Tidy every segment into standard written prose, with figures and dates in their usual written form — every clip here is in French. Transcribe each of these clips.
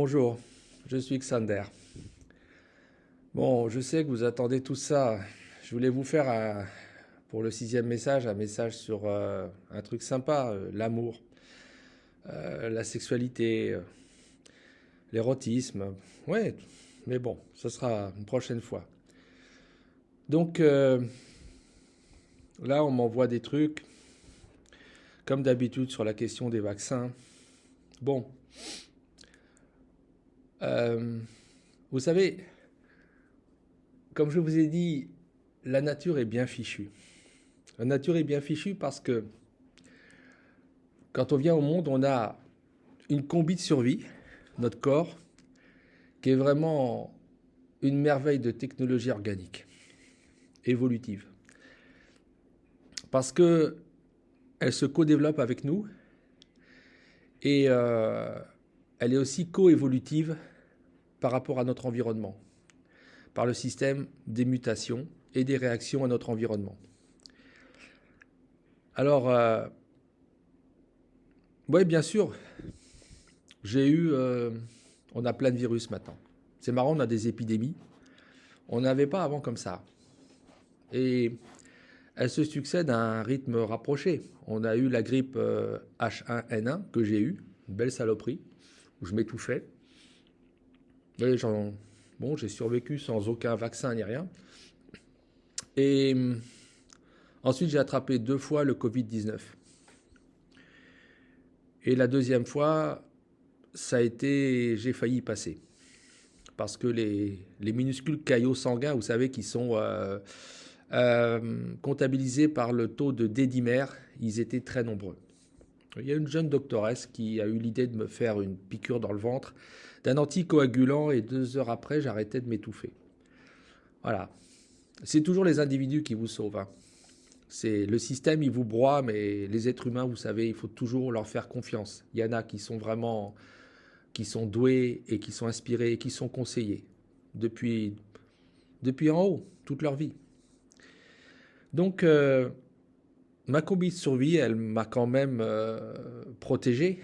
Bonjour, je suis Xander. Bon, je sais que vous attendez tout ça. Je voulais vous faire, pour le sixième message, un message sur un truc sympa, l'amour, la sexualité, l'érotisme. Ouais, mais bon, ce sera une prochaine fois. Donc là, on m'envoie des trucs, comme d'habitude, sur la question des vaccins. Bon, euh, vous savez, comme je vous ai dit, la nature est bien fichue. La nature est bien fichue parce que quand on vient au monde, on a une combi de survie, notre corps, qui est vraiment une merveille de technologie organique, évolutive. Parce que elle se co-développe avec nous et elle est aussi co-évolutive par rapport à notre environnement, par le système des mutations et des réactions à notre environnement. Alors, oui, bien sûr, on a plein de virus maintenant. C'est marrant, on a des épidémies. On n'avait pas avant comme ça. Et elles se succèdent à un rythme rapproché. On a eu la grippe H1N1 que j'ai eue, une belle saloperie, où je m'étouffais. Et j'ai survécu sans aucun vaccin ni rien. Et ensuite, j'ai attrapé 2 fois le Covid-19. Et la deuxième fois, j'ai failli y passer. Parce que les minuscules caillots sanguins, vous savez, qui sont comptabilisés par le taux de D-dimère, ils étaient très nombreux. Il y a une jeune doctoresse qui a eu l'idée de me faire une piqûre dans le ventre d'un anticoagulant et 2 heures après, j'arrêtais de m'étouffer. Voilà. C'est toujours les individus qui vous sauvent, hein. C'est le système, il vous broie, mais les êtres humains, vous savez, il faut toujours leur faire confiance. Il y en a qui sont vraiment, qui sont doués et qui sont inspirés et qui sont conseillés depuis en haut, toute leur vie. Donc, ma combi de survie, elle m'a quand même protégé.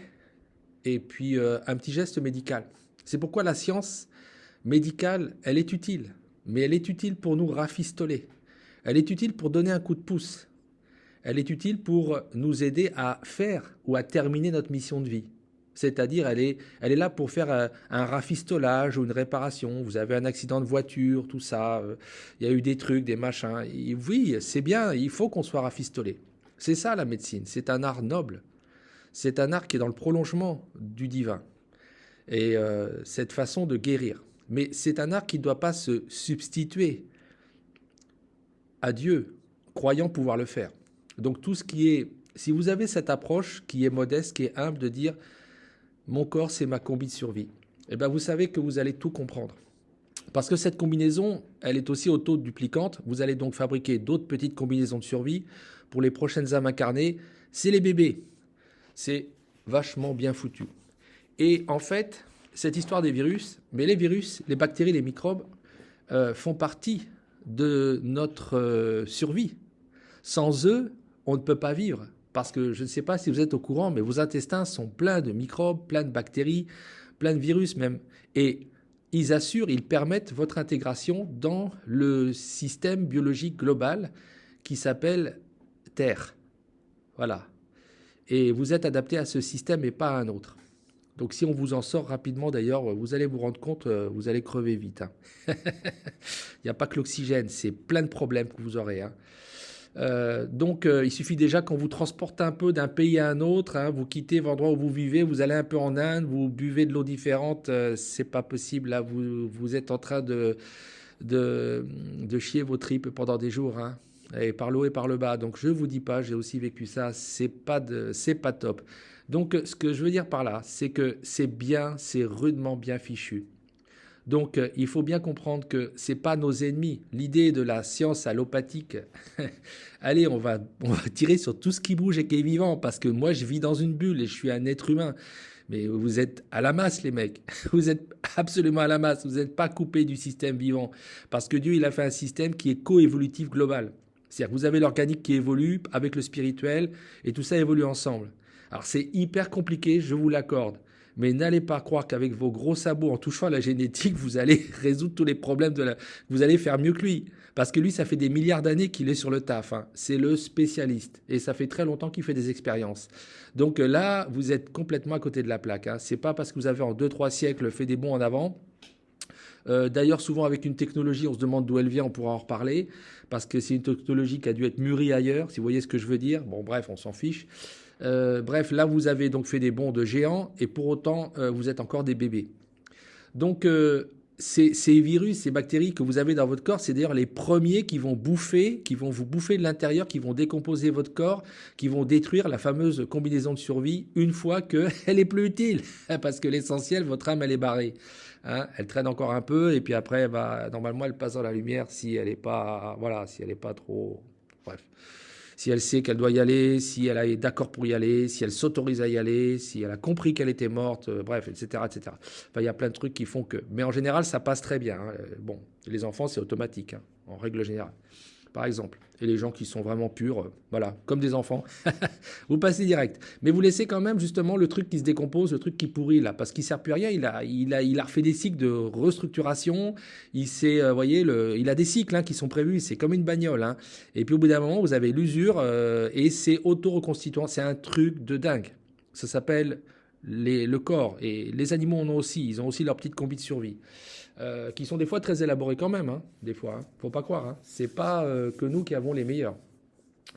Et puis, un petit geste médical. C'est pourquoi la science médicale, elle est utile. Mais elle est utile pour nous rafistoler. Elle est utile pour donner un coup de pouce. Elle est utile pour nous aider à faire ou à terminer notre mission de vie. C'est-à-dire, elle est là pour faire un rafistolage ou une réparation. Vous avez un accident de voiture, tout ça. Il y a eu des trucs, des machins. Et oui, c'est bien, il faut qu'on soit rafistolé. C'est ça la médecine. C'est un art noble. C'est un art qui est dans le prolongement du divin. Et cette façon de guérir. Mais c'est un art qui ne doit pas se substituer à Dieu, croyant pouvoir le faire. Donc tout ce qui est... Si vous avez cette approche qui est modeste, qui est humble, de dire « mon corps, c'est ma combi de survie », eh bien vous savez que vous allez tout comprendre. Parce que cette combinaison, elle est aussi auto-duplicante. Vous allez donc fabriquer d'autres petites combinaisons de survie pour les prochaines âmes incarnées. C'est les bébés. C'est vachement bien foutu. Et en fait, cette histoire des virus, mais les virus, les bactéries, les microbes font partie de notre survie. Sans eux, on ne peut pas vivre. Parce que je ne sais pas si vous êtes au courant, mais vos intestins sont pleins de microbes, pleins de bactéries, pleins de virus même. Et ils permettent votre intégration dans le système biologique global qui s'appelle Terre. Voilà. Et vous êtes adapté à ce système et pas à un autre. Donc si on vous en sort rapidement, d'ailleurs, vous allez vous rendre compte, vous allez crever vite, hein. Il n'y a pas que l'oxygène, c'est plein de problèmes que vous aurez, hein. Donc il suffit déjà qu'on vous transporte un peu d'un pays à un autre, hein, vous quittez l'endroit où vous vivez, vous allez un peu en Inde, vous buvez de l'eau différente, c'est pas possible, là, vous êtes en train de chier vos tripes pendant des jours, hein, et par le haut et par le bas. Donc je vous dis pas, j'ai aussi vécu ça, c'est pas top. Donc ce que je veux dire par là, c'est que c'est rudement bien fichu. Donc il faut bien comprendre que c'est pas nos ennemis. L'idée de la science allopathique, allez, on va tirer sur tout ce qui bouge et qui est vivant, parce que moi je vis dans une bulle et je suis un être humain. Mais vous êtes à la masse, les mecs. Vous êtes absolument à la masse. Vous n'êtes pas coupés du système vivant. Parce que Dieu, il a fait un système qui est coévolutif global. C'est-à-dire que vous avez l'organique qui évolue avec le spirituel et tout ça évolue ensemble. Alors c'est hyper compliqué, je vous l'accorde. Mais n'allez pas croire qu'avec vos gros sabots, en touchant à la génétique, vous allez résoudre tous les problèmes vous allez faire mieux que lui. Parce que lui, ça fait des milliards d'années qu'il est sur le taf, hein. C'est le spécialiste. Et ça fait très longtemps qu'il fait des expériences. Donc là, vous êtes complètement à côté de la plaque, hein. C'est pas parce que vous avez en 2-3 siècles fait des bonds en avant. D'ailleurs, souvent avec une technologie, on se demande d'où elle vient, on pourra en reparler, parce que c'est une technologie qui a dû être mûrie ailleurs, si vous voyez ce que je veux dire. Bon, bref, on s'en fiche. Bref, là, vous avez donc fait des bonds de géants, et pour autant, vous êtes encore des bébés. Donc, ces virus, ces bactéries que vous avez dans votre corps, c'est d'ailleurs les premiers qui vont vous bouffer de l'intérieur, qui vont décomposer votre corps, qui vont détruire la fameuse combinaison de survie une fois qu'elle est plus utile. Parce que l'essentiel, votre âme, elle est barrée. Hein, elle traîne encore un peu et puis après, normalement, elle passe dans la lumière si elle n'est pas, voilà, si elle n'est pas trop, bref, si elle sait qu'elle doit y aller, si elle est d'accord pour y aller, si elle s'autorise à y aller, si elle a compris qu'elle était morte, bref, etc., etc. Enfin, il y a plein de trucs qui font que, mais en général, ça passe très bien. Hein. Bon, les enfants, c'est automatique, hein, en règle générale. Par exemple. Et les gens qui sont vraiment purs, voilà, comme des enfants, vous passez direct. Mais vous laissez quand même justement le truc qui se décompose, le truc qui pourrit là, parce qu'il ne sert plus à rien. Il a refait des cycles de restructuration. Voyez, il a des cycles hein, qui sont prévus. C'est comme une bagnole. Hein. Et puis au bout d'un moment, vous avez l'usure et c'est auto-reconstituant. C'est un truc de dingue. Ça s'appelle le corps. Et les animaux en ont aussi. Ils ont aussi leur petite combi de survie. Qui sont des fois très élaborés quand même, hein, des fois, hein, faut pas croire. Hein. C'est pas que nous qui avons les meilleurs.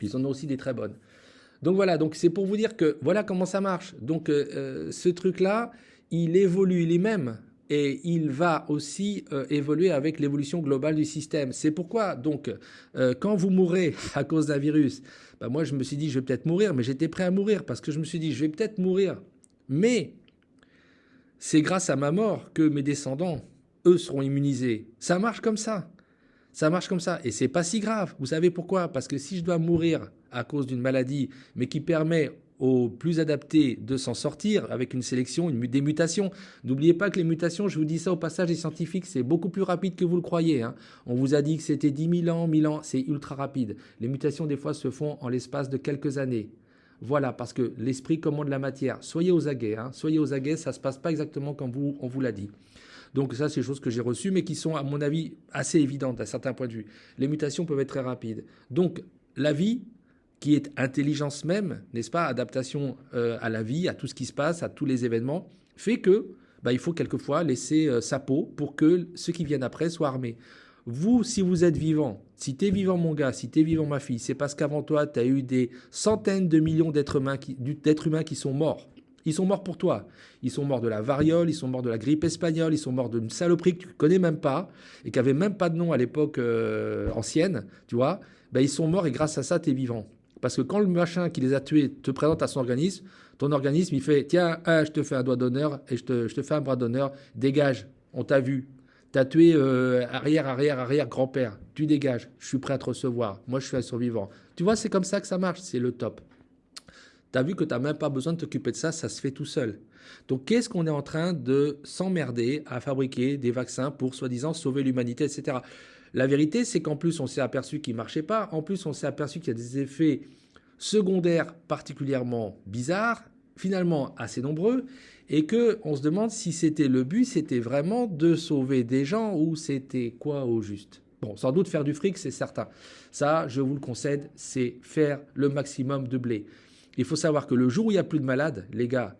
Ils en ont aussi des très bonnes. Donc voilà, donc c'est pour vous dire que voilà comment ça marche. Donc ce truc-là, il évolue lui-même et il va aussi évoluer avec l'évolution globale du système. C'est pourquoi donc quand vous mourrez à cause d'un virus, bah, moi je me suis dit je vais peut-être mourir, mais j'étais prêt à mourir parce que je me suis dit je vais peut-être mourir, mais c'est grâce à ma mort que mes descendants eux seront immunisés. Ça marche comme ça. Ça marche comme ça. Et c'est pas si grave. Vous savez pourquoi? Parce que si je dois mourir à cause d'une maladie, mais qui permet aux plus adaptés de s'en sortir avec une sélection, des mutations. N'oubliez pas que les mutations, je vous dis ça au passage des scientifiques, c'est beaucoup plus rapide que vous le croyez. Hein. On vous a dit que c'était 10 000 ans, 1000 ans, c'est ultra rapide. Les mutations, des fois, se font en l'espace de quelques années. Voilà, parce que l'esprit commande la matière. Soyez aux aguets. Hein. Soyez aux aguets, ça ne se passe pas exactement comme on vous l'a dit. Donc ça, c'est des choses que j'ai reçues, mais qui sont, à mon avis, assez évidentes à certains points de vue. Les mutations peuvent être très rapides. Donc, la vie, qui est intelligence même, n'est-ce pas, adaptation à la vie, à tout ce qui se passe, à tous les événements, fait que il faut quelquefois laisser sa peau pour que ceux qui viennent après soient armés. Vous, si vous êtes vivant, si tu es vivant mon gars, si tu es vivant ma fille, c'est parce qu'avant toi, tu as eu des centaines de millions d'êtres humains qui sont morts. Ils sont morts pour toi. Ils sont morts de la variole, ils sont morts de la grippe espagnole, ils sont morts d'une saloperie que tu ne connais même pas et qui n'avait même pas de nom à l'époque ancienne, tu vois. Ils sont morts et grâce à ça, tu es vivant. Parce que quand le machin qui les a tués te présente à son organisme, ton organisme, il fait « Tiens, je te fais un doigt d'honneur et je te fais un bras d'honneur. Dégage, on t'a vu. Tu as tué arrière grand-père. Tu dégages. Je suis prêt à te recevoir. Moi, je suis un survivant. » Tu vois, c'est comme ça que ça marche. C'est le top. Tu as vu que tu n'as même pas besoin de t'occuper de ça, ça se fait tout seul. Donc, qu'est-ce qu'on est en train de s'emmerder à fabriquer des vaccins pour, soi-disant, sauver l'humanité, etc. La vérité, c'est qu'en plus, on s'est aperçu qu'ils ne marchaient pas. En plus, on s'est aperçu qu'il y a des effets secondaires particulièrement bizarres, finalement assez nombreux, et qu'on se demande si c'était le but, c'était vraiment de sauver des gens ou c'était quoi au juste. Bon, sans doute faire du fric, c'est certain. Ça, je vous le concède, c'est faire le maximum de blé. Il faut savoir que le jour où il n'y a plus de malades, les gars,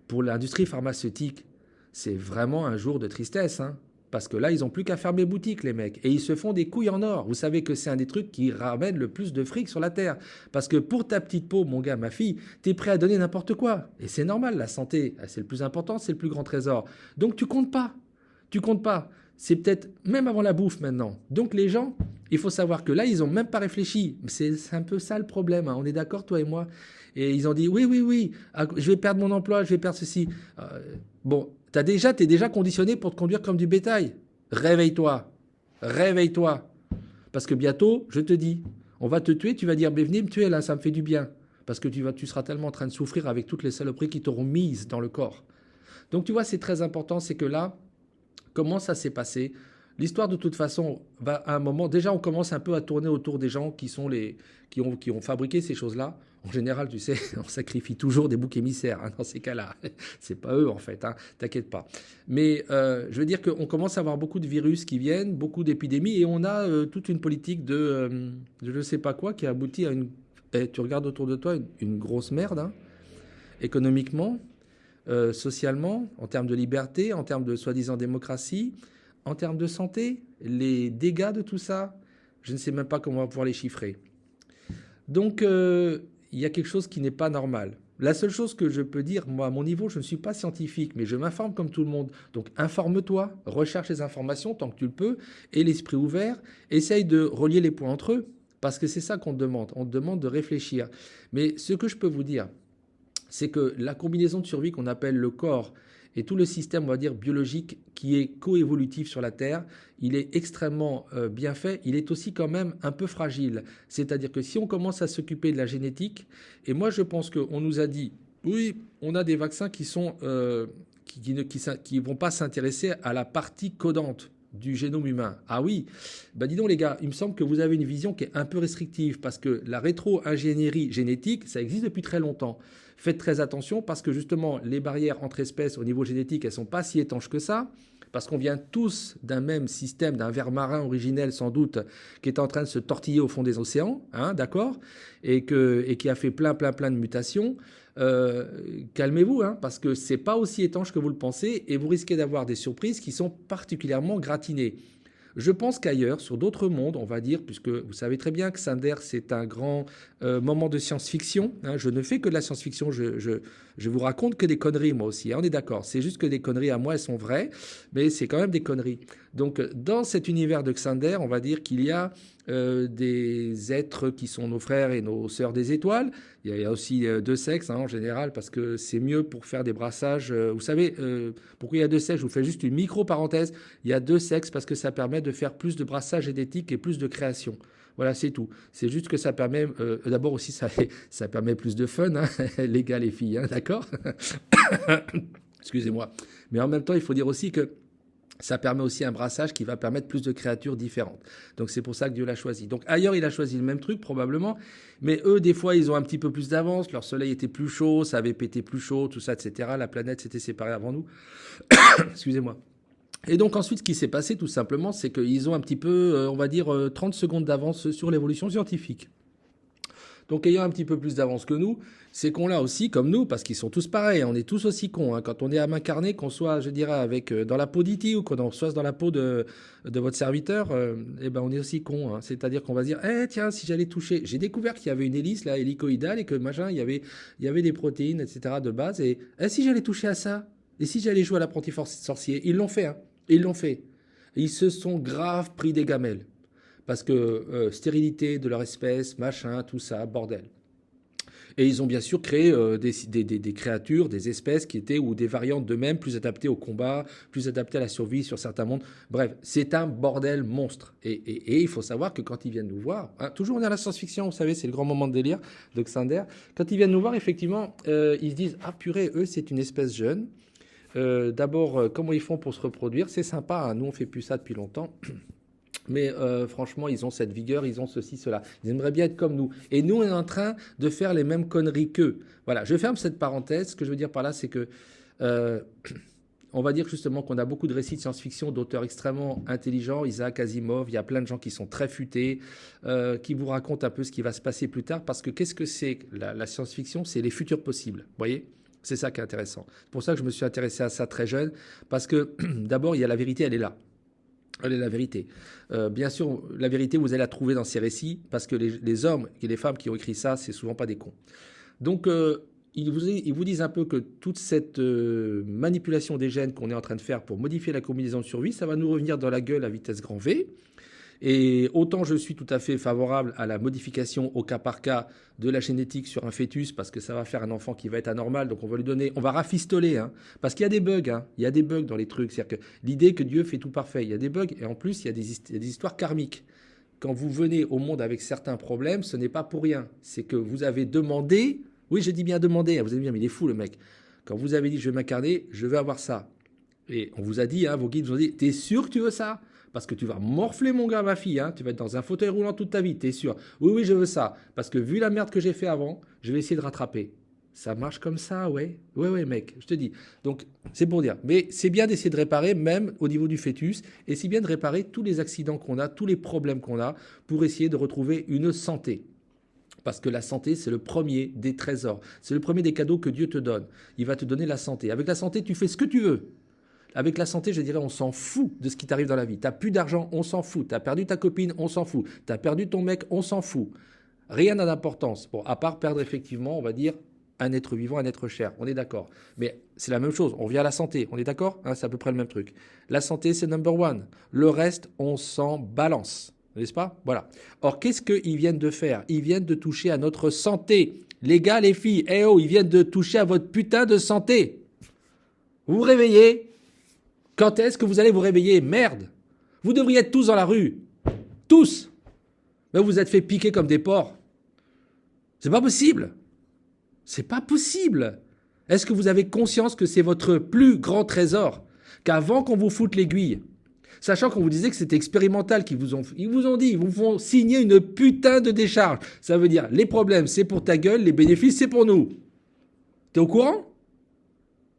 pour l'industrie pharmaceutique, c'est vraiment un jour de tristesse, hein. Parce que là, ils n'ont plus qu'à fermer boutique, les mecs. Et ils se font des couilles en or. Vous savez que c'est un des trucs qui ramène le plus de fric sur la Terre. Parce que pour ta petite peau, mon gars, ma fille, tu es prêt à donner n'importe quoi. Et c'est normal, la santé, c'est le plus important, c'est le plus grand trésor. Donc tu comptes pas. Tu comptes pas. C'est peut-être même avant la bouffe maintenant. Donc les gens, il faut savoir que là, ils n'ont même pas réfléchi. C'est un peu ça le problème. Hein. On est d'accord, toi et moi. Et ils ont dit, oui, je vais perdre mon emploi, je vais perdre ceci. Bon, t'es déjà conditionné pour te conduire comme du bétail. Réveille-toi. Parce que bientôt, je te dis, on va te tuer, tu vas dire, venez me tuer là, ça me fait du bien. Parce que tu seras tellement en train de souffrir avec toutes les saloperies qui t'auront mises dans le corps. Donc tu vois, c'est très important, c'est que là, comment ça s'est passé ? L'histoire, de toute façon, va à un moment. Déjà, on commence un peu à tourner autour des gens qui ont fabriqué ces choses-là. En général, tu sais, on sacrifie toujours des boucs émissaires hein, dans ces cas-là. C'est pas eux, en fait, hein, t'inquiète pas. Mais je veux dire qu'on commence à avoir beaucoup de virus qui viennent, beaucoup d'épidémies, et on a toute une politique de je ne sais pas quoi qui aboutit à une. Et tu regardes autour de toi une grosse merde, hein, économiquement, socialement, en termes de liberté, en termes de soi-disant démocratie, en termes de santé, les dégâts de tout ça, je ne sais même pas comment on va pouvoir les chiffrer. Donc, il y a quelque chose qui n'est pas normal. La seule chose que je peux dire, moi, à mon niveau, je ne suis pas scientifique, mais je m'informe comme tout le monde. Donc, informe-toi, recherche les informations tant que tu le peux, et l'esprit ouvert, essaye de relier les points entre eux, parce que c'est ça qu'on te demande. On te demande de réfléchir. Mais ce que je peux vous dire, c'est que la combinaison de survie qu'on appelle le corps et tout le système, on va dire, biologique qui est coévolutif sur la Terre, il est extrêmement bien fait. Il est aussi quand même un peu fragile. C'est-à-dire que si on commence à s'occuper de la génétique, et moi je pense qu'on nous a dit, oui, on a des vaccins qui sont qui vont pas s'intéresser à la partie codante du génome humain. Ah oui, bah dis donc les gars, il me semble que vous avez une vision qui est un peu restrictive parce que la rétro-ingénierie génétique, ça existe depuis très longtemps. Faites très attention parce que justement, les barrières entre espèces au niveau génétique, elles ne sont pas si étanches que ça. Parce qu'on vient tous d'un même système, d'un ver marin originel sans doute, qui est en train de se tortiller au fond des océans, hein, d'accord, et qui a fait plein de mutations. Calmez-vous, hein, parce que c'est pas aussi étanche que vous le pensez, et vous risquez d'avoir des surprises qui sont particulièrement gratinées. Je pense qu'ailleurs, sur d'autres mondes, on va dire, puisque vous savez très bien que Cinder, c'est un grand moment de science-fiction. Hein, je ne fais que de la science-fiction, je vous raconte que des conneries, moi aussi. Hein, on est d'accord, c'est juste que des conneries à moi, elles sont vraies, mais c'est quand même des conneries. Donc, dans cet univers de Cinder, on va dire qu'il y a des êtres qui sont nos frères et nos sœurs des étoiles. Il y a aussi deux sexes hein, en général parce que c'est mieux pour faire des brassages. Vous savez pourquoi il y a deux sexes? Je vous fais juste une micro-parenthèse. Il y a deux sexes parce que ça permet de faire plus de brassage génétique et plus de création. Voilà, c'est tout. C'est juste que ça permet, d'abord aussi, ça permet plus de fun, hein, les gars, les filles, hein, d'accord? Excusez-moi. Mais en même temps, il faut dire aussi que ça permet aussi un brassage qui va permettre plus de créatures différentes. Donc c'est pour ça que Dieu l'a choisi. Donc ailleurs, il a choisi le même truc probablement, mais eux, des fois, ils ont un petit peu plus d'avance. Leur soleil était plus chaud, ça avait pété plus chaud, tout ça, etc. La planète s'était séparée avant nous. Excusez-moi. Et donc ensuite, ce qui s'est passé tout simplement, c'est qu'ils ont un petit peu, on va dire, 30 secondes d'avance sur l'évolution scientifique. Donc ayant un petit peu plus d'avance que nous, ces cons-là aussi, comme nous, parce qu'ils sont tous pareils, on est tous aussi cons. Hein. Quand on est à main carnée, qu'on soit, je dirais, avec dans la peau d'E.T. ou qu'on soit dans la peau de votre serviteur, eh ben on est aussi cons. Hein. C'est-à-dire qu'on va se dire, tiens, si j'allais toucher, j'ai découvert qu'il y avait une hélice là, hélicoïdale, et que machin, il y avait des protéines, etc. de base, et si j'allais toucher à ça, et si j'allais jouer à l'apprenti sorcier, ils l'ont fait, hein. Ils l'ont fait. Ils se sont grave pris des gamelles. Parce que stérilité de leur espèce, machin, tout ça, bordel. Et ils ont bien sûr créé des créatures, des espèces qui étaient, ou des variantes d'eux-mêmes, plus adaptées au combat, plus adaptées à la survie sur certains mondes. Bref, c'est un bordel monstre. Et il faut savoir que quand ils viennent nous voir, hein, toujours on est à la science-fiction, vous savez, c'est le grand moment de délire de Xander. Quand ils viennent nous voir, effectivement, ils se disent, ah purée, eux, c'est une espèce jeune. D'abord, comment ils font pour se reproduire? C'est sympa, hein, nous on fait plus ça depuis longtemps. Mais franchement, ils ont cette vigueur, ils ont ceci, cela. Ils aimeraient bien être comme nous. Et nous, on est en train de faire les mêmes conneries qu'eux. Voilà, je ferme cette parenthèse. Ce que je veux dire par là, c'est que on va dire justement qu'on a beaucoup de récits de science-fiction d'auteurs extrêmement intelligents, Isaac Asimov, il y a plein de gens qui sont très futés, qui vous racontent un peu ce qui va se passer plus tard. Parce que qu'est-ce que c'est la science-fiction? C'est les futurs possibles, vous voyez? C'est ça qui est intéressant. C'est pour ça que je me suis intéressé à ça très jeune. Parce que d'abord, il y a la vérité, elle est là. Elle est la vérité. Bien sûr, la vérité, vous allez la trouver dans ces récits, parce que les hommes et les femmes qui ont écrit ça, c'est souvent pas des cons. Donc, ils vous disent un peu que toute cette manipulation des gènes qu'on est en train de faire pour modifier la combinaison de survie, ça va nous revenir dans la gueule à vitesse grand V. Et autant je suis tout à fait favorable à la modification au cas par cas de la génétique sur un fœtus parce que ça va faire un enfant qui va être anormal, donc on va lui donner, on va rafistoler, hein, parce qu'il y a des bugs, hein, il y a des bugs dans les trucs, c'est-à-dire que l'idée que Dieu fait tout parfait, il y a des bugs et en plus il y a des histoires karmiques. Quand vous venez au monde avec certains problèmes, ce n'est pas pour rien, c'est que vous avez demandé, oui je dis bien demandé, vous allez me dire mais il est fou le mec, quand vous avez dit je vais m'incarner, je veux avoir ça, et on vous a dit, hein, vos guides vous ont dit, t'es sûr que tu veux ça? Parce que tu vas morfler, mon gars, ma fille. Hein. Tu vas être dans un fauteuil roulant toute ta vie, t'es sûr. Oui, oui, je veux ça. Parce que vu la merde que j'ai fait avant, je vais essayer de rattraper. Ça marche comme ça, ouais. Ouais, ouais, mec, je te dis. Donc, c'est pour dire. Mais c'est bien d'essayer de réparer, même au niveau du fœtus. Et c'est bien de réparer tous les accidents qu'on a, tous les problèmes qu'on a, pour essayer de retrouver une santé. Parce que la santé, c'est le premier des trésors. C'est le premier des cadeaux que Dieu te donne. Il va te donner la santé. Avec la santé, tu fais ce que tu veux. Avec la santé, je dirais, on s'en fout de ce qui t'arrive dans la vie. Tu n'as plus d'argent, on s'en fout. Tu as perdu ta copine, on s'en fout. Tu as perdu ton mec, on s'en fout. Rien n'a d'importance. Bon, à part perdre effectivement, on va dire, un être vivant, un être cher. On est d'accord. Mais c'est la même chose. On revient à la santé. On est d'accord, hein, c'est à peu près le même truc. La santé, c'est number one. Le reste, on s'en balance. N'est-ce pas? Voilà. Or, qu'est-ce qu'ils viennent de faire? Ils viennent de toucher à notre santé. Les gars, les filles, eh oh, ils viennent de toucher à votre putain de santé. Vous vous réveillez? Quand est-ce que vous allez vous réveiller? Merde! Vous devriez être tous dans la rue. Tous! Mais vous vous êtes fait piquer comme des porcs. C'est pas possible. C'est pas possible. Est-ce que vous avez conscience que c'est votre plus grand trésor? Qu'avant qu'on vous foute l'aiguille, sachant qu'on vous disait que c'était expérimental, ils vous ont dit, ils vous font signer une putain de décharge. Ça veut dire, les problèmes, c'est pour ta gueule, les bénéfices, c'est pour nous. T'es au courant?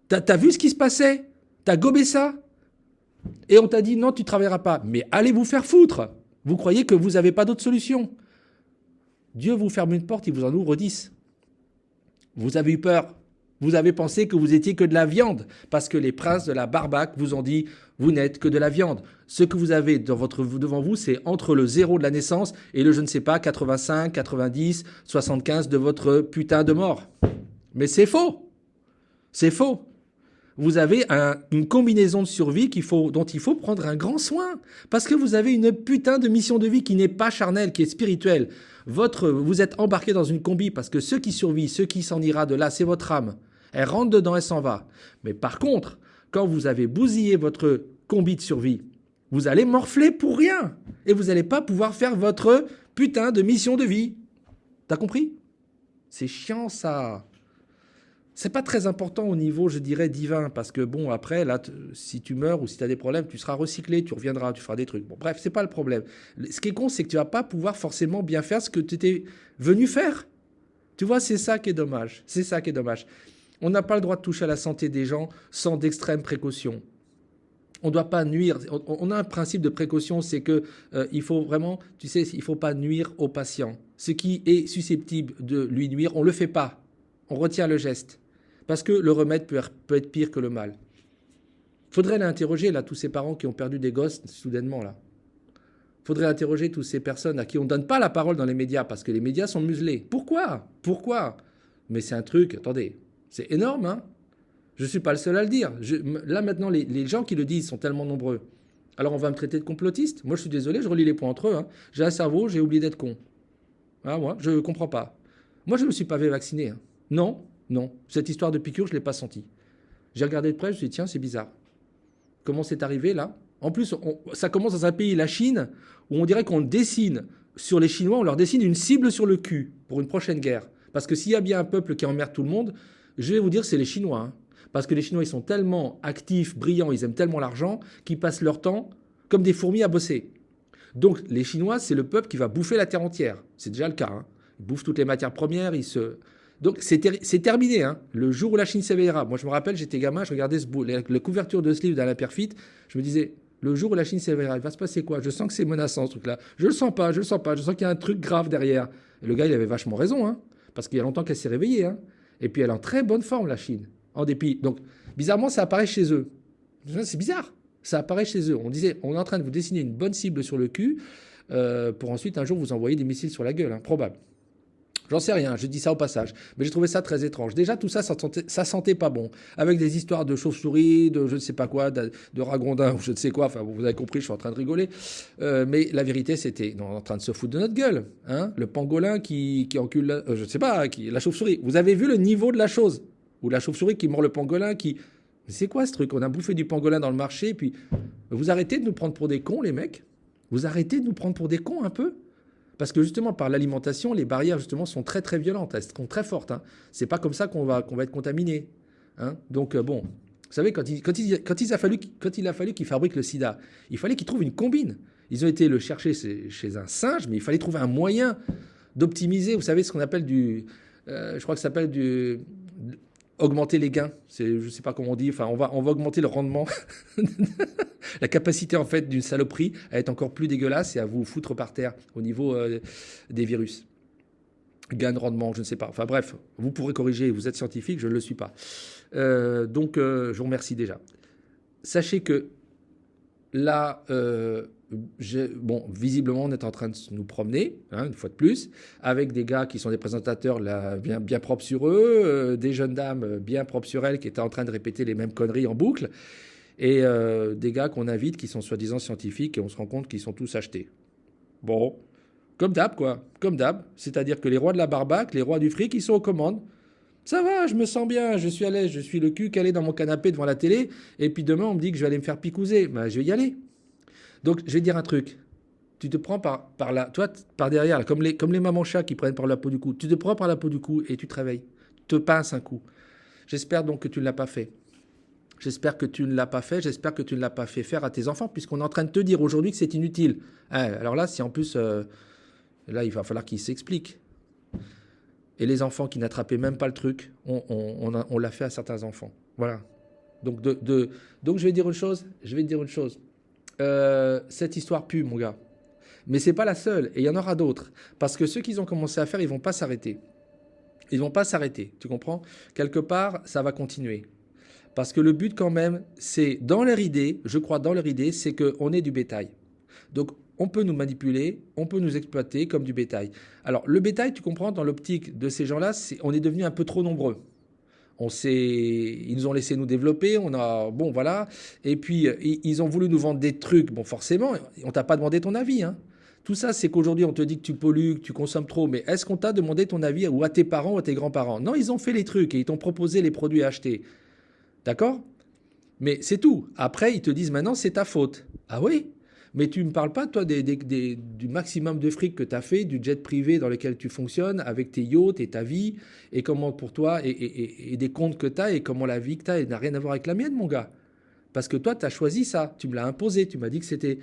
T'as vu ce qui se passait? T'as gobé ça? Et on t'a dit, non, tu ne travailleras pas. Mais allez vous faire foutre. Vous croyez que vous n'avez pas d'autre solution? Dieu vous ferme une porte, il vous en ouvre 10. Vous avez eu peur. Vous avez pensé que vous étiez que de la viande, parce que les princes de la barbaque vous ont dit, vous n'êtes que de la viande. Ce que vous avez devant vous, c'est entre le 0 de la naissance et le, je ne sais pas, 85, 90, 75 de votre putain de mort. Mais c'est faux. C'est faux. Vous avez une combinaison de survie dont il faut prendre un grand soin, parce que vous avez une putain de mission de vie qui n'est pas charnelle, qui est spirituelle. Vous êtes embarqué dans une combi, parce que ceux qui survivent, ceux qui s'en ira de là, c'est votre âme. Elle rentre dedans, elle s'en va. Mais par contre, quand vous avez bousillé votre combi de survie, vous allez morfler pour rien. Et vous n'allez pas pouvoir faire votre putain de mission de vie. T'as compris? C'est chiant, ça. C'est pas très important au niveau, je dirais, divin. Parce que bon, après, là, si tu meurs ou si tu as des problèmes, tu seras recyclé, tu reviendras, tu feras des trucs. Bon, bref, c'est pas le problème. Ce qui est con, c'est que tu vas pas pouvoir forcément bien faire ce que tu étais venu faire. Tu vois, c'est ça qui est dommage. C'est ça qui est dommage. On n'a pas le droit de toucher à la santé des gens sans d'extrêmes précautions. On ne doit pas nuire. On a un principe de précaution, c'est que il faut vraiment, tu sais, il ne faut pas nuire au patient. Ce qui est susceptible de lui nuire, on ne le fait pas. On retient le geste. Parce que le remède peut être pire que le mal. Il faudrait l'interroger, là, tous ces parents qui ont perdu des gosses soudainement, là. Il faudrait interroger toutes ces personnes à qui on ne donne pas la parole dans les médias, parce que les médias sont muselés. Pourquoi? Mais c'est un truc, attendez, c'est énorme, hein. Je ne suis pas le seul à le dire. Là, maintenant, les gens qui le disent sont tellement nombreux. Alors, on va me traiter de complotiste? Moi, je suis désolé, je relis les points entre eux. Hein. J'ai un cerveau, j'ai oublié d'être con. Ah, moi, je ne comprends pas. Moi, je ne me suis pas fait vacciner. Hein. Non. Cette histoire de piqûre, je ne l'ai pas sentie. J'ai regardé de près, je me suis dit, tiens, c'est bizarre. Comment c'est arrivé, là? En plus, ça commence dans un pays, la Chine, où on dirait qu'on dessine, sur les Chinois, on leur dessine une cible sur le cul pour une prochaine guerre. Parce que s'il y a bien un peuple qui emmerde tout le monde, je vais vous dire, c'est les Chinois. Hein. Parce que les Chinois, ils sont tellement actifs, brillants, ils aiment tellement l'argent, qu'ils passent leur temps comme des fourmis à bosser. Donc, les Chinois, c'est le peuple qui va bouffer la terre entière. C'est déjà le cas. Hein. Ils bouffent toutes les matières premières, Donc, c'est terminé. Hein. Le jour où la Chine s'éveillera. Moi, je me rappelle, j'étais gamin, je regardais la couverture de ce livre d'Alain Perfit. Je me disais, le jour où la Chine s'éveillera, il va se passer quoi? Je sens que c'est menaçant, ce truc-là. Je le sens pas. Je sens qu'il y a un truc grave derrière. Et le gars, il avait vachement raison. Hein, parce qu'il y a longtemps qu'elle s'est réveillée. Hein. Et puis, elle est en très bonne forme, la Chine. En dépit. Donc, bizarrement, ça apparaît chez eux. C'est bizarre. Ça apparaît chez eux. On disait, on est en train de vous dessiner une bonne cible sur le cul pour ensuite, un jour, vous envoyer des missiles sur la gueule. Hein, probable. J'en sais rien, je dis ça au passage. Mais j'ai trouvé ça très étrange. Déjà, tout ça, ça sentait pas bon. Avec des histoires de chauves-souris, de je ne sais pas quoi, de ragondins ou je ne sais quoi. Enfin, vous avez compris, je suis en train de rigoler. Mais la vérité, c'était en train de se foutre de notre gueule. Hein, le pangolin qui encule, je ne sais pas, la chauve-souris. Vous avez vu le niveau de la chose? Ou la chauve-souris qui mord le pangolin qui... C'est quoi ce truc? On a bouffé du pangolin dans le marché, et puis... Vous arrêtez de nous prendre pour des cons, les mecs? Vous arrêtez de nous prendre pour des cons, un peu? Parce que justement, par l'alimentation, les barrières justement sont très très violentes, elles sont très fortes. Hein. C'est pas comme ça qu'on va être contaminé. Hein. Donc bon, Vous savez, quand il a fallu qu'ils fabriquent le sida, il fallait qu'ils trouvent une combine. Ils ont été le chercher chez un singe, mais il fallait trouver un moyen d'optimiser, vous savez, ce qu'on appelle je crois que ça s'appelle augmenter les gains. Je ne sais pas comment on dit. Enfin, on va augmenter le rendement, la capacité en fait d'une saloperie à être encore plus dégueulasse et à vous foutre par terre au niveau des virus. Gain de rendement, je ne sais pas. Enfin bref, vous pourrez corriger. Vous êtes scientifique, je ne le suis pas. Donc, je vous remercie déjà. Sachez que là, bon, visiblement, on est en train de nous promener, hein, une fois de plus, avec des gars qui sont des présentateurs là, bien propres sur eux, des jeunes dames bien propres sur elles qui étaient en train de répéter les mêmes conneries en boucle, et des gars qu'on invite qui sont soi-disant scientifiques et on se rend compte qu'ils sont tous achetés. Bon, comme d'hab, quoi. Comme d'hab. C'est-à-dire que les rois de la barbaque, les rois du fric, ils sont aux commandes. Ça va, je me sens bien, je suis à l'aise, je suis le cul calé dans mon canapé devant la télé, et puis demain on me dit que je vais aller me faire picouser. Ben, je vais y aller. Donc, je vais te dire un truc. Tu te prends par là, toi, par derrière, là, comme les mamans chats qui prennent par la peau du cou. Tu te prends par la peau du cou et tu te réveilles. Tu te pinces un coup. J'espère donc que tu ne l'as pas fait. J'espère que tu ne l'as pas fait. J'espère que tu ne l'as pas fait faire à tes enfants, puisqu'on est en train de te dire aujourd'hui que c'est inutile. Hein, alors là, si en plus, là, il va falloir qu'ils s'expliquent. Et les enfants qui n'attrapaient même pas le truc, on l'a fait à certains enfants. Voilà. Donc, donc je vais dire une chose. Cette histoire pue, mon gars. Mais c'est pas la seule, et il y en aura d'autres. Parce que ceux qu'ils ont commencé à faire, ils vont pas s'arrêter. Ils vont pas s'arrêter, tu comprends? Quelque part, ça va continuer. Parce que le but quand même, c'est dans leur idée, je crois dans leur idée, c'est qu'on est du bétail. Donc on peut nous manipuler, on peut nous exploiter comme du bétail. Alors le bétail, tu comprends, dans l'optique de ces gens-là, on est devenu un peu trop nombreux. Ils nous ont laissé nous développer, bon voilà, et puis ils ont voulu nous vendre des trucs, bon forcément, on t'a pas demandé ton avis, hein. Tout ça, c'est qu'aujourd'hui on te dit que tu pollues, que tu consommes trop, mais est-ce qu'on t'a demandé ton avis ou à tes parents ou à tes grands-parents? Non, ils ont fait les trucs et ils t'ont proposé les produits à acheter, d'accord? Mais c'est tout. Après, ils te disent maintenant c'est ta faute. Ah oui? Mais tu ne me parles pas, toi, du maximum de fric que tu as fait, du jet privé dans lequel tu fonctionnes, avec tes yachts et ta vie, et comment pour toi, et des comptes que tu as, et comment la vie que tu as, n'a rien à voir avec la mienne, mon gars. Parce que toi, tu as choisi ça, tu me l'as imposé, tu m'as dit que c'était...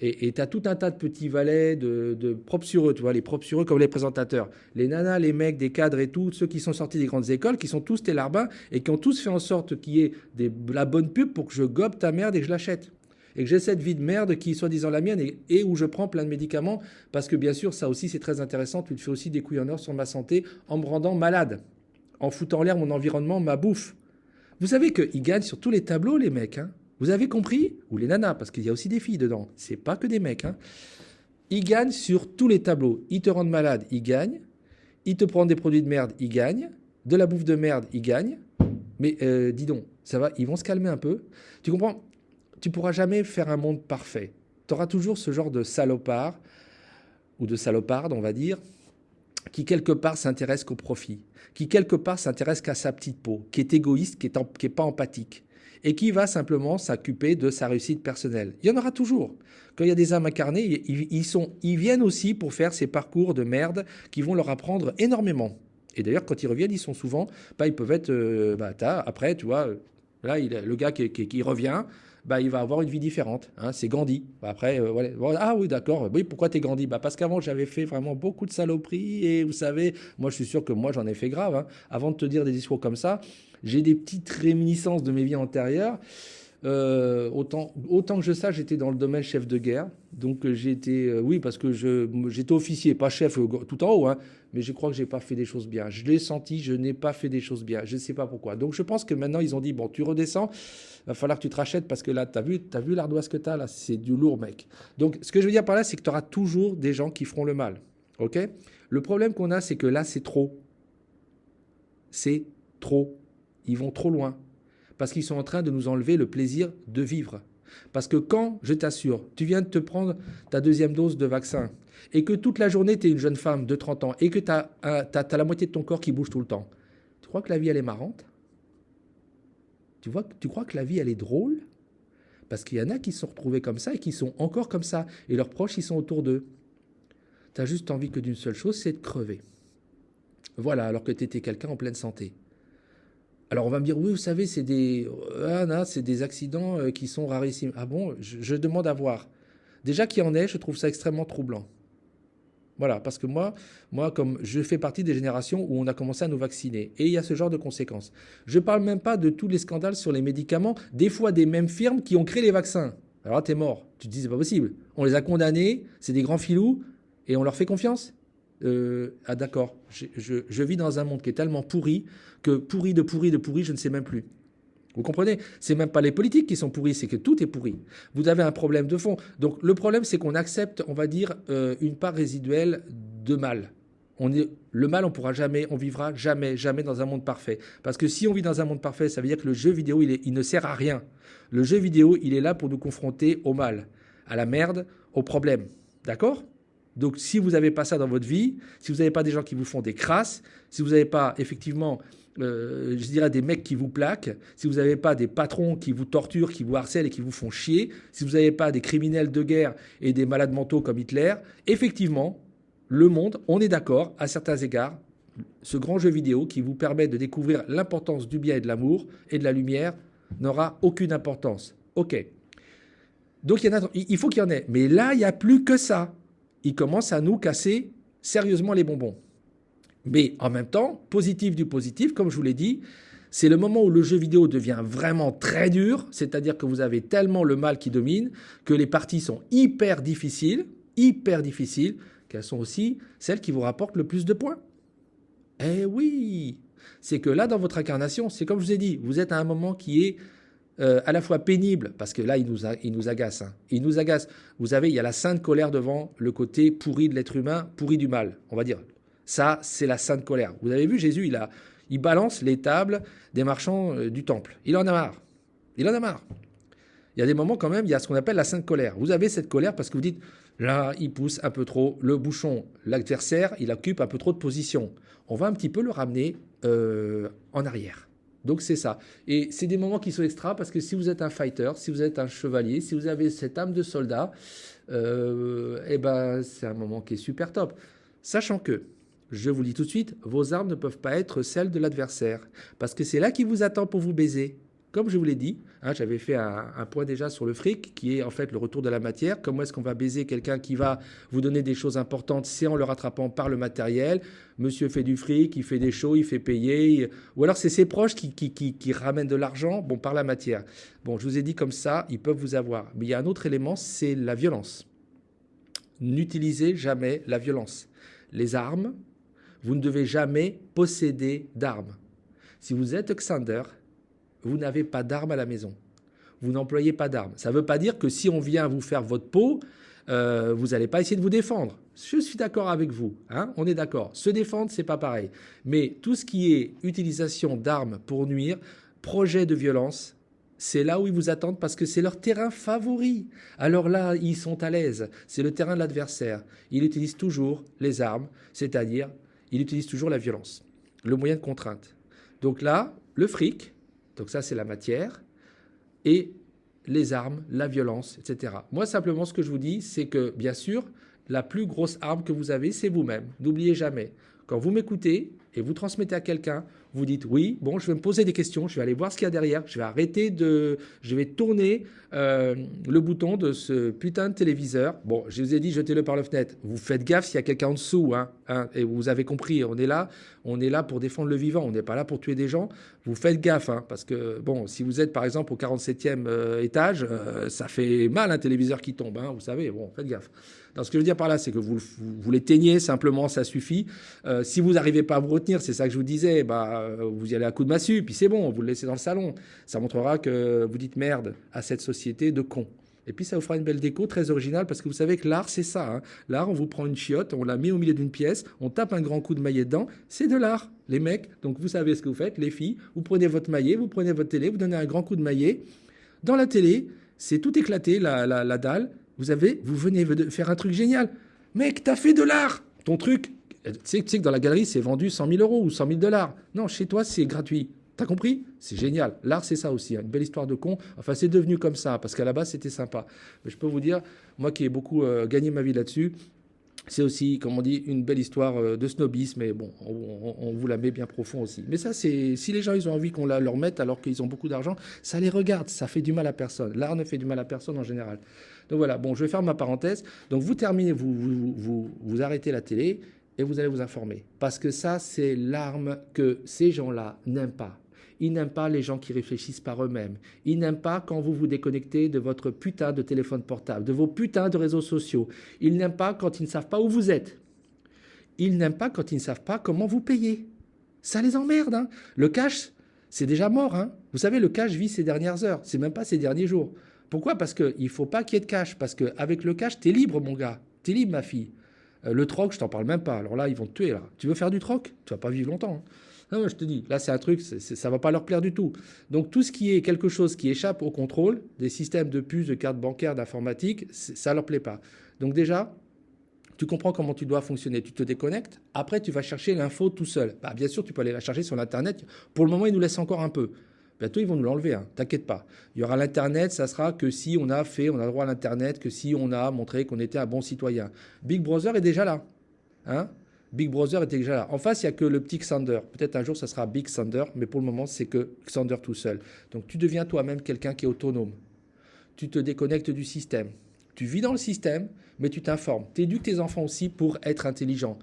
Et tu as tout un tas de petits valets de propres sur eux, tu vois, les propres sur eux comme les présentateurs. Les nanas, les mecs, des cadres et tout, ceux qui sont sortis des grandes écoles, qui sont tous tes larbins, et qui ont tous fait en sorte qu'il y ait la bonne pub pour que je gobe ta merde et que je l'achète. Et que j'ai cette vie de merde qui est soi-disant la mienne et où je prends plein de médicaments parce que bien sûr, ça aussi c'est très intéressant, tu te fais aussi des couilles en or sur ma santé en me rendant malade, en foutant en l'air mon environnement, ma bouffe. Vous savez qu'ils gagnent sur tous les tableaux les mecs, hein. Vous avez compris? Ou les nanas, parce qu'il y a aussi des filles dedans, c'est pas que des mecs, hein. Ils gagnent sur tous les tableaux, ils te rendent malade, ils gagnent, ils te prennent des produits de merde, ils gagnent, de la bouffe de merde, ils gagnent, mais dis donc, ça va, ils vont se calmer un peu, tu comprends? Tu ne pourras jamais faire un monde parfait. Tu auras toujours ce genre de salopard, ou de saloparde, on va dire, qui quelque part s'intéresse qu'au profit, qui quelque part s'intéresse qu'à sa petite peau, qui est égoïste, qui est pas empathique, et qui va simplement s'occuper de sa réussite personnelle. Il y en aura toujours. Quand il y a des âmes incarnées, ils viennent aussi pour faire ces parcours de merde qui vont leur apprendre énormément. Et d'ailleurs, quand ils reviennent, ils sont souvent, ils peuvent être, après, tu vois, là, le gars qui revient, il va avoir une vie différente. Hein, c'est Gandhi. Après, voilà. Ah oui, d'accord. Oui, pourquoi t'es Gandhi? Parce qu'avant, j'avais fait vraiment beaucoup de saloperies. Et vous savez, moi, je suis sûr que moi, j'en ai fait grave. Hein. Avant de te dire des discours comme ça, j'ai des petites réminiscences de mes vies antérieures. Autant que je sache, j'étais dans le domaine chef de guerre. Donc, j'ai été... oui, parce que j'étais officier, pas chef tout en haut. Hein, mais je crois que j'ai pas fait des choses bien. Je l'ai senti, je n'ai pas fait des choses bien. Je ne sais pas pourquoi. Donc, je pense que maintenant, ils ont dit, bon, tu redescends. Va falloir que tu te rachètes parce que là, t'as vu l'ardoise que t'as là, c'est du lourd, mec. Donc, ce que je veux dire par là, c'est que tu auras toujours des gens qui feront le mal. Ok? Le problème qu'on a, c'est que là, c'est trop. C'est trop. Ils vont trop loin. Parce qu'ils sont en train de nous enlever le plaisir de vivre. Parce que quand, je t'assure, tu viens de te prendre ta deuxième dose de vaccin et que toute la journée, tu es une jeune femme de 30 ans et que tu as la moitié de ton corps qui bouge tout le temps, tu crois que la vie, elle est marrante? Tu crois que la vie, elle est drôle? Parce qu'il y en a qui se sont retrouvés comme ça et qui sont encore comme ça. Et leurs proches, ils sont autour d'eux. Tu as juste envie que d'une seule chose, c'est de crever. Voilà, alors que tu étais quelqu'un en pleine santé. Alors on va me dire, oui, vous savez, c'est des accidents qui sont rarissimes. Ah bon, je demande à voir. Déjà qu'il y en ait, je trouve ça extrêmement troublant. Voilà, parce que moi, comme je fais partie des générations où on a commencé à nous vacciner, et il y a ce genre de conséquences. Je ne parle même pas de tous les scandales sur les médicaments, des fois des mêmes firmes qui ont créé les vaccins. Alors là, t'es mort. Tu te dis, c'est pas possible. On les a condamnés, c'est des grands filous, et on leur fait confiance. Ah d'accord, je vis dans un monde qui est tellement pourri que pourri de pourri de pourri, je ne sais même plus. Vous comprenez? C'est même pas les politiques qui sont pourris, c'est que tout est pourri. Vous avez un problème de fond. Donc le problème, c'est qu'on accepte, on va dire, une part résiduelle de mal. Le mal, on pourra jamais, on vivra jamais, jamais dans un monde parfait. Parce que si on vit dans un monde parfait, ça veut dire que le jeu vidéo, il ne sert à rien. Le jeu vidéo, il est là pour nous confronter au mal, à la merde, au problème. D'accord? Donc si vous n'avez pas ça dans votre vie, si vous n'avez pas des gens qui vous font des crasses, si vous n'avez pas effectivement je dirais des mecs qui vous plaquent, si vous n'avez pas des patrons qui vous torturent, qui vous harcèlent et qui vous font chier, si vous n'avez pas des criminels de guerre et des malades mentaux comme Hitler, effectivement, le monde, on est d'accord, à certains égards, ce grand jeu vidéo qui vous permet de découvrir l'importance du bien et de l'amour et de la lumière n'aura aucune importance. Ok. Donc il faut qu'il y en ait. Mais là, il n'y a plus que ça. Il commence à nous casser sérieusement les bonbons. Mais en même temps, positif du positif, comme je vous l'ai dit, c'est le moment où le jeu vidéo devient vraiment très dur, c'est-à-dire que vous avez tellement le mal qui domine, que les parties sont hyper difficiles, qu'elles sont aussi celles qui vous rapportent le plus de points. Eh oui, c'est que là, dans votre incarnation, c'est comme je vous ai dit, vous êtes à un moment qui est à la fois pénible, parce que là, il nous agace. Hein. Il nous agace. Vous savez, il y a la sainte colère devant le côté pourri de l'être humain, pourri du mal, on va dire. Ça, c'est la sainte colère. Vous avez vu, Jésus, il balance les tables des marchands du temple. Il en a marre. Il en a marre. Il y a des moments quand même, il y a ce qu'on appelle la sainte colère. Vous avez cette colère parce que vous dites, là, il pousse un peu trop le bouchon. L'adversaire, il occupe un peu trop de position. On va un petit peu le ramener en arrière. Donc c'est ça. Et c'est des moments qui sont extra parce que si vous êtes un fighter, si vous êtes un chevalier, si vous avez cette âme de soldat, eh ben, c'est un moment qui est super top. Sachant que, je vous le dis tout de suite, vos armes ne peuvent pas être celles de l'adversaire. Parce que c'est là qu'il vous attend pour vous baiser. Comme je vous l'ai dit, hein, j'avais fait un point déjà sur le fric, qui est en fait le retour de la matière. Comment est-ce qu'on va baiser quelqu'un qui va vous donner des choses importantes, c'est en le rattrapant par le matériel. Monsieur fait du fric, il fait des shows, il fait payer. Ou alors c'est ses proches qui ramènent de l'argent, bon, par la matière. Bon, je vous ai dit comme ça, ils peuvent vous avoir. Mais il y a un autre élément, c'est la violence. N'utilisez jamais la violence. Les armes, vous ne devez jamais posséder d'armes. Si vous êtes Xander, vous n'avez pas d'armes à la maison. Vous n'employez pas d'armes. Ça ne veut pas dire que si on vient vous faire votre peau, vous n'allez pas essayer de vous défendre. Je suis d'accord avec vous. Hein, on est d'accord. Se défendre, ce n'est pas pareil. Mais tout ce qui est utilisation d'armes pour nuire, projet de violence, c'est là où ils vous attendent parce que c'est leur terrain favori. Alors là, ils sont à l'aise. C'est le terrain de l'adversaire. Il utilise toujours les armes, c'est-à-dire il utilise toujours la violence, le moyen de contrainte. Donc là, le fric, donc ça c'est la matière, et les armes, la violence, etc. Moi simplement ce que je vous dis, c'est que bien sûr, la plus grosse arme que vous avez, c'est vous-même. N'oubliez jamais, quand vous m'écoutez et vous transmettez à quelqu'un, vous dites oui, bon, je vais me poser des questions, je vais aller voir ce qu'il y a derrière, je vais tourner le bouton de ce putain de téléviseur. Bon, je vous ai dit, jetez-le par la fenêtre. Vous faites gaffe s'il y a quelqu'un en dessous, hein, et vous avez compris, on est là pour défendre le vivant, on n'est pas là pour tuer des gens. Vous faites gaffe, hein, parce que bon, si vous êtes par exemple au 47e étage, ça fait mal un téléviseur qui tombe, hein, vous savez, bon, faites gaffe. Donc, ce que je veux dire par là, c'est que vous l'éteignez simplement, ça suffit. Si vous n'arrivez pas à vous retenir, c'est ça que je vous disais, vous y allez à coup de massue, puis c'est bon, vous le laissez dans le salon. Ça montrera que vous dites merde à cette société de cons. Et puis ça vous fera une belle déco très originale parce que vous savez que l'art, c'est ça. Hein. L'art, on vous prend une chiotte, on la met au milieu d'une pièce, on tape un grand coup de maillet dedans, c'est de l'art, les mecs. Donc vous savez ce que vous faites, les filles, vous prenez votre maillet, vous prenez votre télé, vous donnez un grand coup de maillet. Dans la télé, c'est tout éclaté, la dalle. Vous venez de faire un truc génial. Mec, t'as fait de l'art. Ton truc, tu sais que dans la galerie, c'est vendu 100 000 € ou 100 000 $. Non, chez toi, c'est gratuit. T'as compris? C'est génial. L'art, c'est ça aussi. Hein. Une belle histoire de con. Enfin, c'est devenu comme ça, parce qu'à la base, c'était sympa. Mais je peux vous dire, moi qui ai beaucoup gagné ma vie là-dessus, C'est aussi, comme on dit, une belle histoire de snobisme, mais bon, on vous la met bien profond aussi. Mais ça, c'est si les gens ils ont envie qu'on la leur mette alors qu'ils ont beaucoup d'argent, ça les regarde, ça fait du mal à personne. L'art ne fait du mal à personne en général. Donc voilà, bon, je vais faire ma parenthèse. Donc vous terminez, vous arrêtez la télé et vous allez vous informer. Parce que ça, c'est l'arme que ces gens-là n'aiment pas. Ils n'aiment pas les gens qui réfléchissent par eux-mêmes. Ils n'aiment pas quand vous vous déconnectez de votre putain de téléphone portable, de vos putains de réseaux sociaux. Ils n'aiment pas quand ils ne savent pas où vous êtes. Ils n'aiment pas quand ils ne savent pas comment vous payez. Ça les emmerde, hein. Le cash, c'est déjà mort, hein. Vous savez, le cash vit ses dernières heures. C'est même pas ses derniers jours. Pourquoi? Parce qu'il ne faut pas qu'il y ait de cash. Parce qu'avec le cash, tu es libre, mon gars. Tu es libre, ma fille. Le troc, je t'en parle même pas. Alors là, ils vont te tuer, là. Tu veux faire du troc? Tu vas pas vivre longtemps, hein. Non, je te dis, là, c'est un truc, ça va pas leur plaire du tout. Donc, tout ce qui est quelque chose qui échappe au contrôle, des systèmes de puces, de cartes bancaires, d'informatique, ça leur plaît pas. Donc, déjà, tu comprends comment tu dois fonctionner. Tu te déconnectes. Après, tu vas chercher l'info tout seul. Bah, bien sûr, tu peux aller la chercher sur l'Internet. Pour le moment, ils nous laissent encore un peu. Bientôt, ils vont nous l'enlever, hein. T'inquiète pas. Il y aura l'Internet, ça sera que si on a droit à l'Internet, que si on a montré qu'on était un bon citoyen. Big Brother est déjà là, hein. Big Brother était déjà là. En face, il n'y a que le petit Xander. Peut-être un jour, ça sera Big Xander, mais pour le moment, c'est que Xander tout seul. Donc, tu deviens toi-même quelqu'un qui est autonome. Tu te déconnectes du système. Tu vis dans le système, mais tu t'informes. Tu éduques tes enfants aussi pour être intelligents.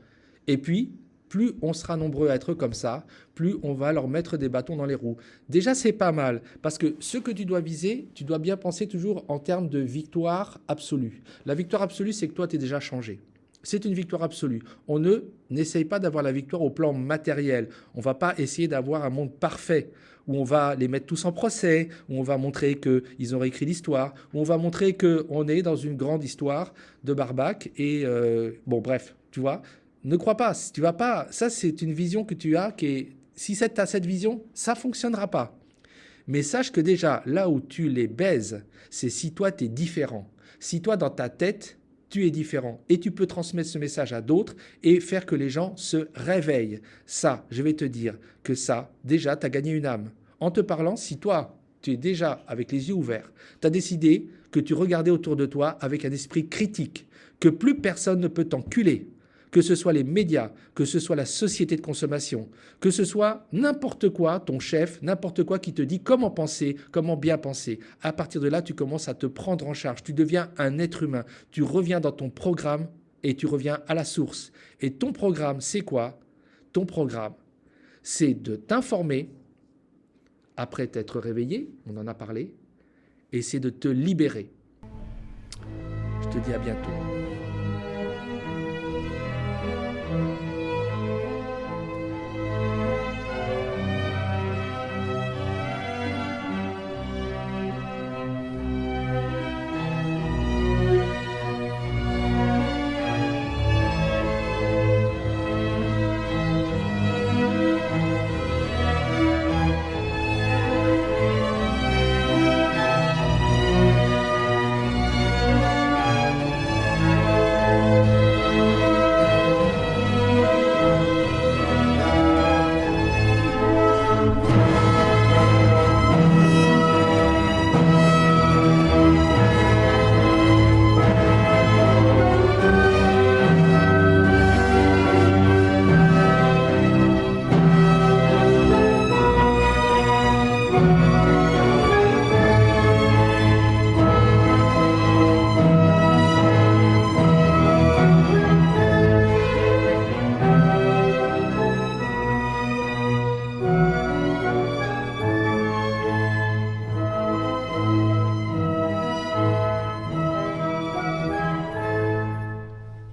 Et puis, plus on sera nombreux à être comme ça, plus on va leur mettre des bâtons dans les roues. Déjà, c'est pas mal, parce que ce que tu dois viser, tu dois bien penser toujours en termes de victoire absolue. La victoire absolue, c'est que toi, tu es déjà changé. C'est une victoire absolue. On n'essaye pas d'avoir la victoire au plan matériel. On ne va pas essayer d'avoir un monde parfait où on va les mettre tous en procès, où on va montrer qu'ils ont réécrit l'histoire, où on va montrer qu'on est dans une grande histoire de Barbac. Et bon, bref, tu vois, ne crois pas. Si tu vas pas, ça c'est une vision que tu as qui est, si tu as cette vision, ça ne fonctionnera pas. Mais sache que déjà, là où tu les baises, c'est si toi tu es différent. Si toi dans ta tête, tu es différent et tu peux transmettre ce message à d'autres et faire que les gens se réveillent. Ça, je vais te dire que ça, déjà, tu as gagné une âme. En te parlant, si toi, tu es déjà avec les yeux ouverts, tu as décidé que tu regardais autour de toi avec un esprit critique, que plus personne ne peut t'enculer, que ce soit les médias, que ce soit la société de consommation, que ce soit n'importe quoi, ton chef, n'importe quoi qui te dit comment penser, comment bien penser. À partir de là, tu commences à te prendre en charge. Tu deviens un être humain. Tu reviens dans ton programme et tu reviens à la source. Et ton programme, c'est quoi? Ton programme, c'est de t'informer après t'être réveillé, on en a parlé, et c'est de te libérer. Je te dis à bientôt.